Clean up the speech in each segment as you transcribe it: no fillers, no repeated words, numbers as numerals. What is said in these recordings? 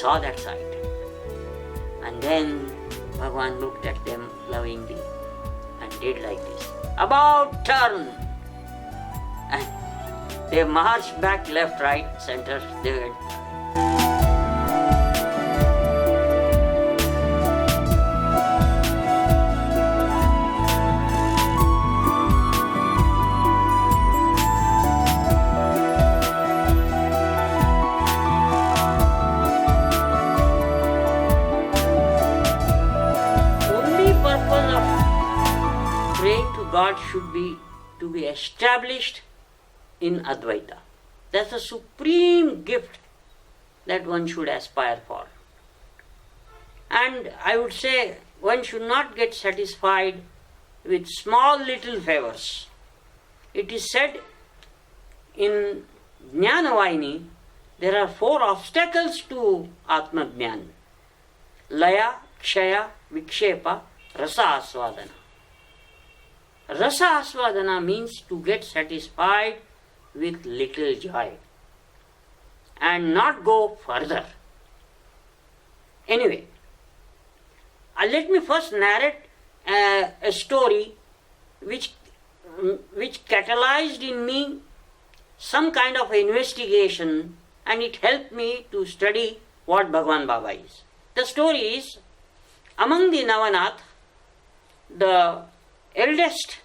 saw that sight. And then Bhagawan looked at them lovingly and did like this. About turn! And they marched back left, right, center. They went. God should be to be established in Advaita. That's a supreme gift that one should aspire for. And I would say one should not get satisfied with small little favors. It is said in Jnanavayini, there are 4 obstacles to Atma Jnana. Laya, Kshaya, Vikshepa, Rasa Asvadana. Rasa Asvadana means to get satisfied with little joy and not go further. Anyway, let me first narrate a story which catalyzed in me some kind of investigation, and it helped me to study what Bhagavan Baba is. The story is, among the Navanath, the eldest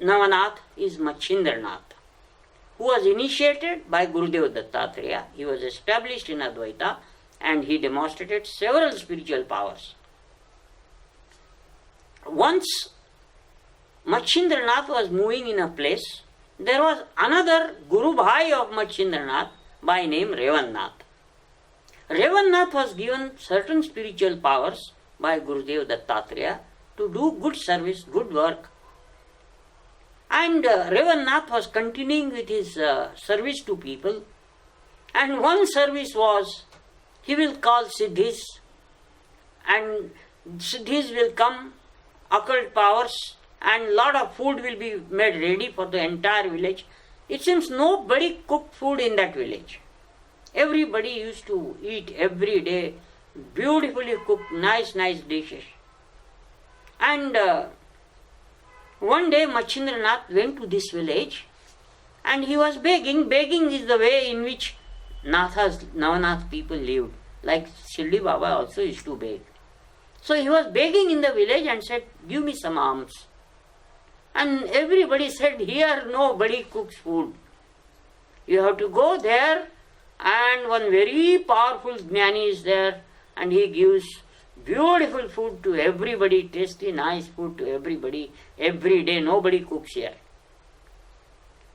Navanath is Machindranath, who was initiated by Gurudev Dattatreya. He was established in Advaita and he demonstrated several spiritual powers. Once Machindranath was moving in a place, there was another Guru Bhai of Machindranath by name Revannath. Revannath was given certain spiritual powers by Gurudev Dattatreya to do good service, good work. And Revannath was continuing with his service to people. And one service was, he will call Siddhis, and Siddhis will come, occult powers, and lot of food will be made ready for the entire village. It seems nobody cooked food in that village. Everybody used to eat every day, beautifully cooked, nice dishes. And one day Machindranath went to this village and he was begging. Begging is the way in which Navanath people lived. Like Shirdi Baba also used to beg. So he was begging in the village and said, give me some alms. And everybody said, here nobody cooks food. You have to go there, and one very powerful Jnani is there, and he gives beautiful food to everybody, tasty, nice food to everybody, every day. Nobody cooks here.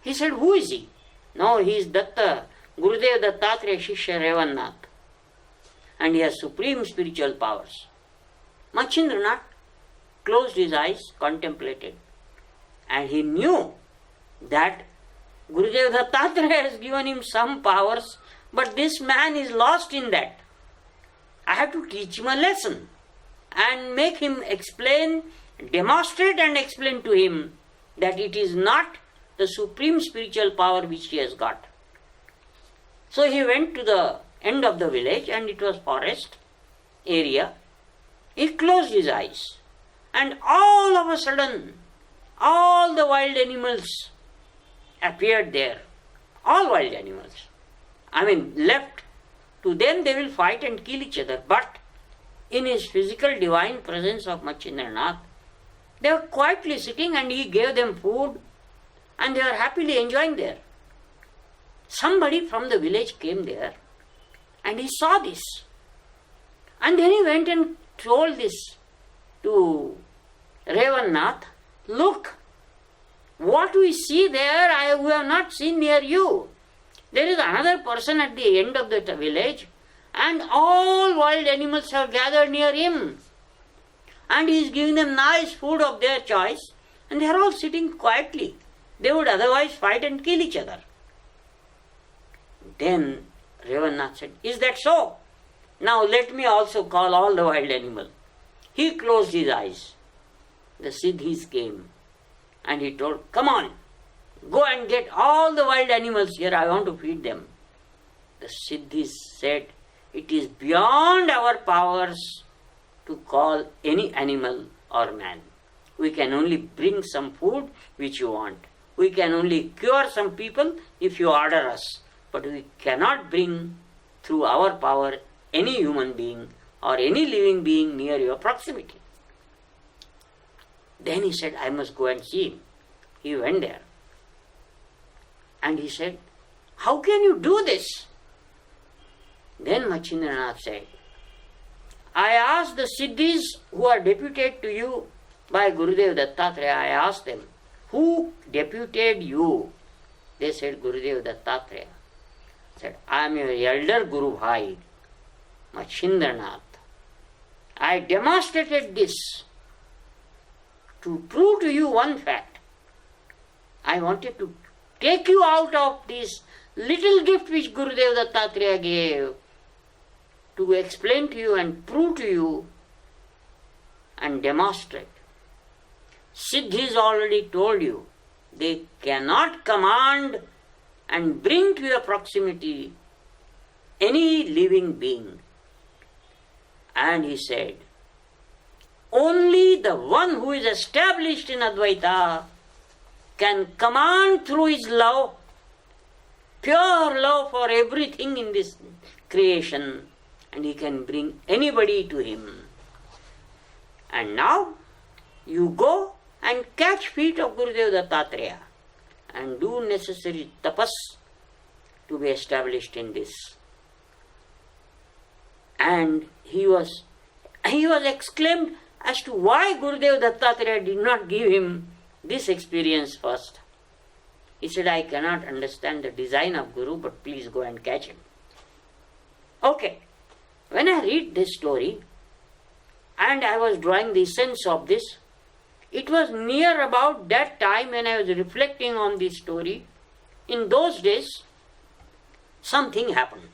He said, who is he? No, he is Datta, Gurudev Dattatreya Shishya Revannath. And he has supreme spiritual powers. Machindranath closed his eyes, contemplated. And he knew that Gurudev Dattatreya has given him some powers, but this man is lost in that. I have to teach him a lesson and make him explain, demonstrate and explain to him that it is not the supreme spiritual power which he has got. So he went to the end of the village, and it was forest area. He closed his eyes, and all of a sudden all the wild animals appeared there. All wild animals. Left to them, they will fight and kill each other. But in his physical divine presence of Machindranath, they were quietly sitting, and he gave them food, and they were happily enjoying there. Somebody from the village came there, and he saw this. And then he went and told this to Revannath, look, what we see there, we have not seen near you. There is another person at the end of the village, and all wild animals have gathered near him. And he is giving them nice food of their choice, and they are all sitting quietly. They would otherwise fight and kill each other. Then Revannath said, is that so? Now let me also call all the wild animals. He closed his eyes. The Siddhis came, and he told, come on, go and get all the wild animals here, I want to feed them. The Siddhis said, It is beyond our powers to call any animal or man. We can only bring some food which you want. We can only cure some people if you order us. But we cannot bring through our power any human being or any living being near your proximity. Then he said, I must go and see him. He went there. And he said, how can you do this? Then Machindranath said, I asked the Siddhis who are deputed to you by Gurudev Dattatreya, I asked them, who deputed you? They said, Gurudev Dattatreya. I said, I am your elder Guru Bhai, Machindranath. I demonstrated this to prove to you one fact. I wanted to take you out of this little gift which Gurudev Dattatreya gave, to explain to you and prove to you and demonstrate. Siddhis already told you, they cannot command and bring to your proximity any living being. And he said, only the one who is established in Advaita can command through his love, pure love for everything in this creation, and he can bring anybody to him. And now you go and catch feet of Gurudev Dattatreya and do necessary tapas to be established in this. And he was exclaimed as to why Gurudev Dattatreya did not give him this experience first. He said, I cannot understand the design of Guru, but please go and catch him. Okay, when I read this story and I was drawing the sense of this, it was near about that time when I was reflecting on this story. In those days, something happened.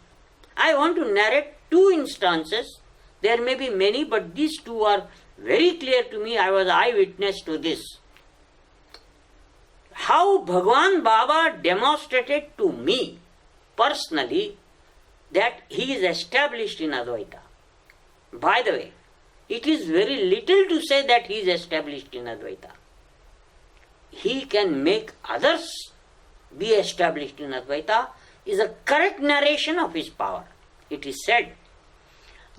I want to narrate two instances. There may be many, but these two are very clear to me. I was eyewitness to this. How Bhagawan Baba demonstrated to me personally that he is established in Advaita. By the way, it is very little to say that he is established in Advaita. He can make others be established in Advaita is a correct narration of his power. It is said,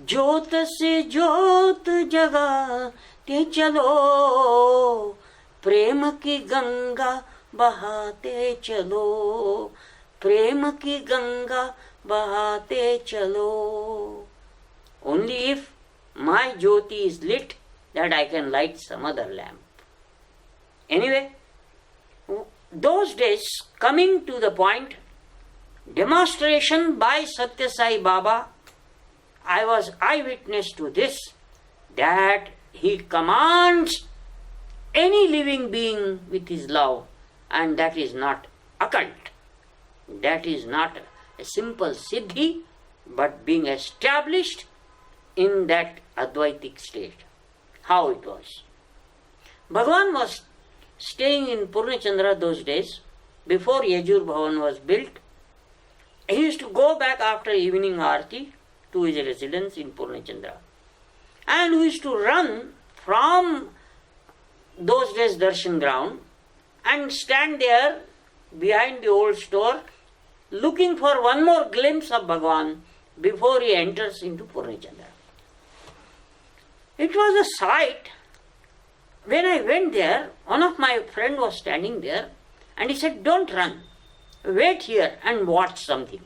ज्योत से ज्योत जगाते चलो, प्रेम की गंगा बहाते चलो, प्रेम की गंगा बहाते चलो. Only if my jyoti is lit, that I can light some other lamp. Anyway, those days, coming to the point, demonstration by Sathya Sai Baba, I was eyewitness to this, that he commands any living being with his love, and that is not occult. That is not a simple siddhi, but being established in that Advaitic state. How it was. Bhagavan was staying in Purnachandra those days, before Yajur Bhavan was built. He used to go back after evening Aarti to his residence in Purnachandra. And we used to run from those days darshan ground and stand there behind the old store looking for one more glimpse of Bhagavan before he enters into Purnachandra. It was a sight. When I went there, one of my friend was standing there and he said, don't run, wait here and watch something.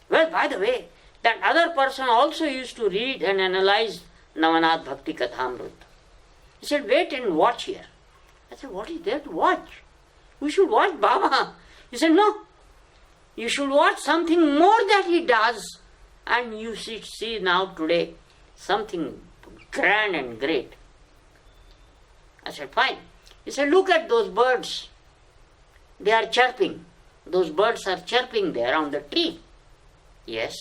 Well, by the way, that other person also used to read and analyze Navanath Bhakti Kathamrut. He said, wait and watch here. I said, what is there to watch? We should watch Baba. He said, no, you should watch something more that he does. And you see now today something grand and great. I said, fine. He said, look at those birds. They are chirping. Those birds are chirping there on the tree. Yes.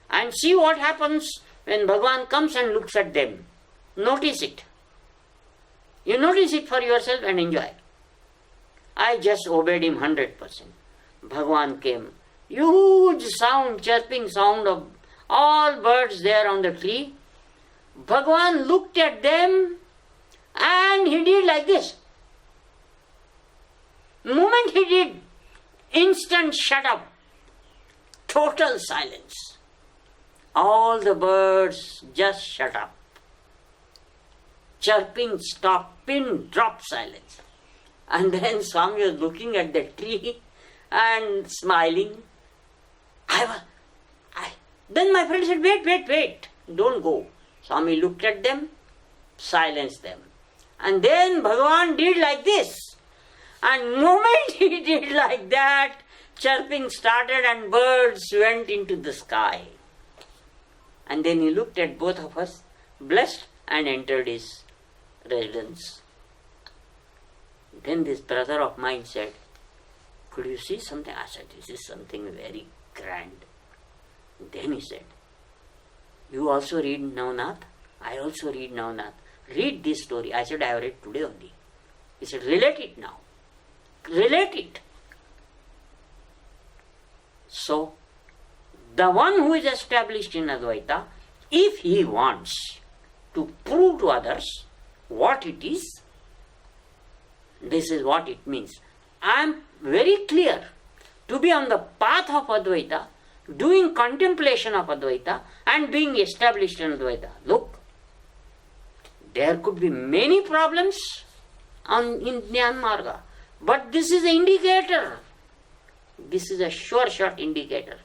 And see what happens when Bhagavan comes and looks at them. Notice it. You notice it for yourself and enjoy. I just obeyed him 100%. Bhagavan came. Huge sound, chirping sound of all birds there on the tree. Bhagavan looked at them and he did like this. The moment he did, instant shut up. Total silence. All the birds just shut up. Chirping stopped, pin drop silence. And then Swami was looking at the tree and smiling. Then my friend said, wait, don't go. Swami looked at them, silenced them. And then Bhagavan did like this. And the moment he did like that, chirping started and birds went into the sky. And then he looked at both of us, blessed, and entered his residence. Then this brother of mine said, could you see something? I said, this is something very grand. Then he said, you also read Navnath? I also read Navnath. Read this story. I said, I have read today only. He said, relate it now. Relate it. So, the one who is established in Advaita, if he wants to prove to others what it is, this is what it means. I am very clear. To be on the path of Advaita, doing contemplation of Advaita and being established in Advaita. Look, there could be many problems in Jnana Marga, but this is an indicator. This is a sure shot indicator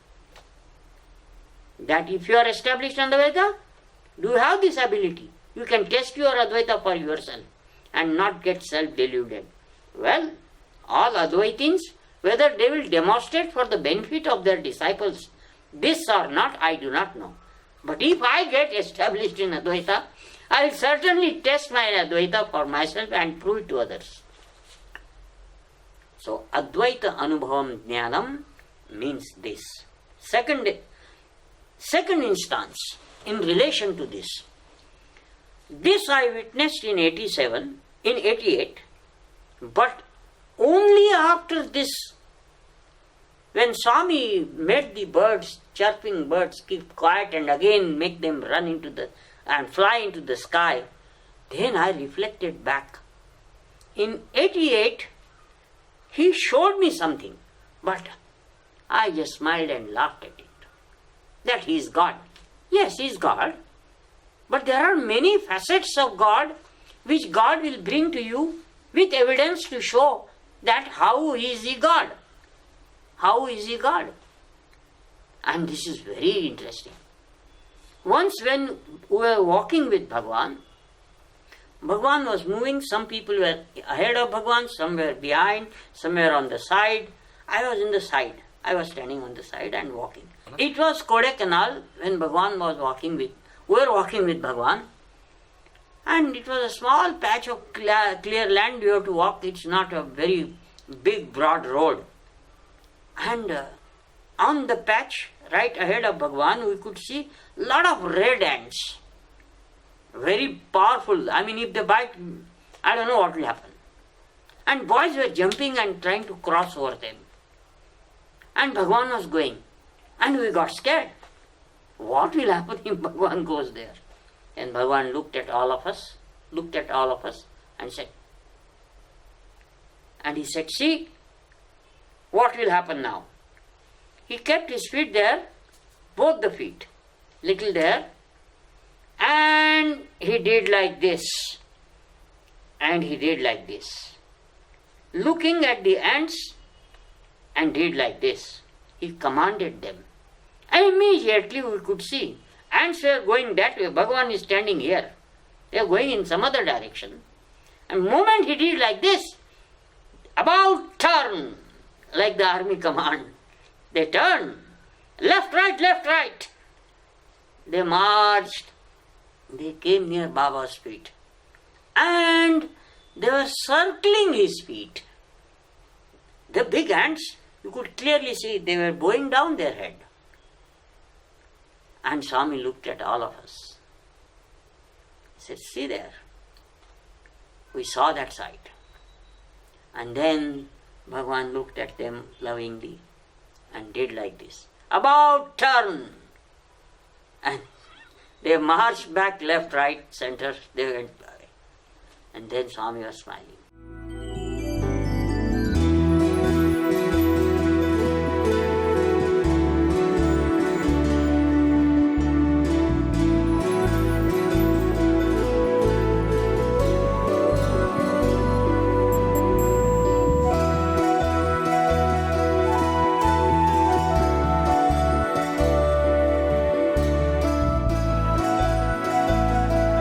that if you are established in Advaita, do you have this ability? You can test your Advaita for yourself and not get self-deluded. Well, all Advaitins, whether they will demonstrate for the benefit of their disciples this or not, I do not know. But if I get established in Advaita, I will certainly test my Advaita for myself and prove it to others. So, Advaita Anubhavam Jnanam means this. Second instance in relation to this. This I witnessed in 88, but only after this, when Swami made the birds, chirping birds, keep quiet and again make them run and fly into the sky, then I reflected back. In 88, he showed me something, but I just smiled and laughed at it. That he is God. Yes, he is God. But there are many facets of God which God will bring to you with evidence to show that how is he God. How is he God? And this is very interesting. Once when we were walking with Bhagawan, Bhagawan was moving, some people were ahead of Bhagawan, some were behind, some were on the side. I was in the side. I was standing on the side and walking. It was Kodaikanal when Bhagawan was walking with, we were walking with Bhagawan. And it was a small patch of clear land we have to walk. It's not a very big, broad road. And on the patch right ahead of Bhagawan, we could see a lot of red ants. Very powerful. I mean, if they bite, I don't know what will happen. And boys were jumping and trying to cross over them. And Bhagawan was going. And we got scared. What will happen if Bhagawan goes there? And Bhagawan looked at all of us and said, see, what will happen now? He kept his feet there, both the feet, little there, and he did like this, and he did like this. Looking at the ants, and did like this. He commanded them. And immediately we could see, ants were going that way, Bhagavan is standing here. They are going in some other direction. And the moment he did like this, about turn, like the army command. They turned, left, right. They marched. They came near Baba's feet. And they were circling his feet. The big ants, you could clearly see they were bowing down their head. And Swami looked at all of us. He said, see there. We saw that sight. And then Bhagavan looked at them lovingly and did like this. About turn. And they marched back, left, right, center, they went away. And then Swami was smiling.